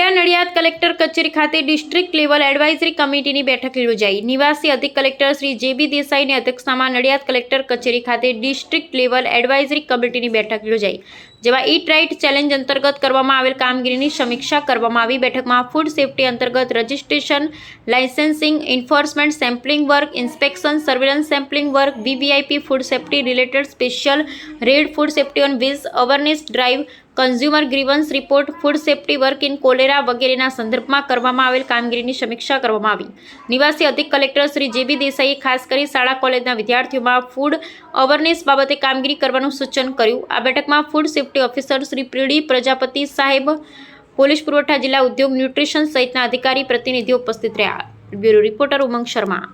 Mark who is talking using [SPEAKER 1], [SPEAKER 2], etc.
[SPEAKER 1] Kheda Nadiad collector કચેરી ખાતે district level advisory કમિટીની બેઠક યોજાઈ। નિવાસી અધિક કલેક્ટર શ્રી જે.બી. દેસાઈની અધ્યક્ષતામાં નડિયાદ કલેક્ટર કચેરી ખાતે ડિસ્ટ્રિક્ટ લેવલ એડવાઇઝરી કમિટીની બેઠક યોજાઈ, જેમાં ઈટ રાઇટ ચેલેન્જ અંતર્ગત કરવામાં આવેલ કામગીરીની સમીક્ષા કરવામાં આવી। બેઠકમાં ફૂડ સેફ્ટી અંતર્ગત registration, licensing, enforcement, sampling work, inspection, surveillance sampling work, VVIP food safety related special raid food safety on wheels awareness drive, consumer grievance report, food safety work in cholera વગેરેના સંદર્ભમાં કરવામાં આવેલ કામગીરીની સમીક્ષા કરવામાં આવી। નિવાસી અધિક કલેક્ટર શ્રી જે.બી. દેસાઈએ ખાસ કરી શાળા કોલેજના વિદ્યાર્થીઓમાં ફૂડ અવેરનેસ બાબતે કામગીરી કરવાનું સૂચન કર્યું। આ બેઠકમાં ફૂડ સેફ્ટી ઓફિસર શ્રી પીડી પ્રજાપતિ સાહેબ, પોલીસ પુરવઠા, જિલ્લા ઉદ્યોગ ન્યુટ્રિશન સહિતના અધિકારી પ્રતિનિધિઓ ઉપસ્થિત રહ્યા। બ્યુરો રિપોર્ટર ઉમંગ શર્મા।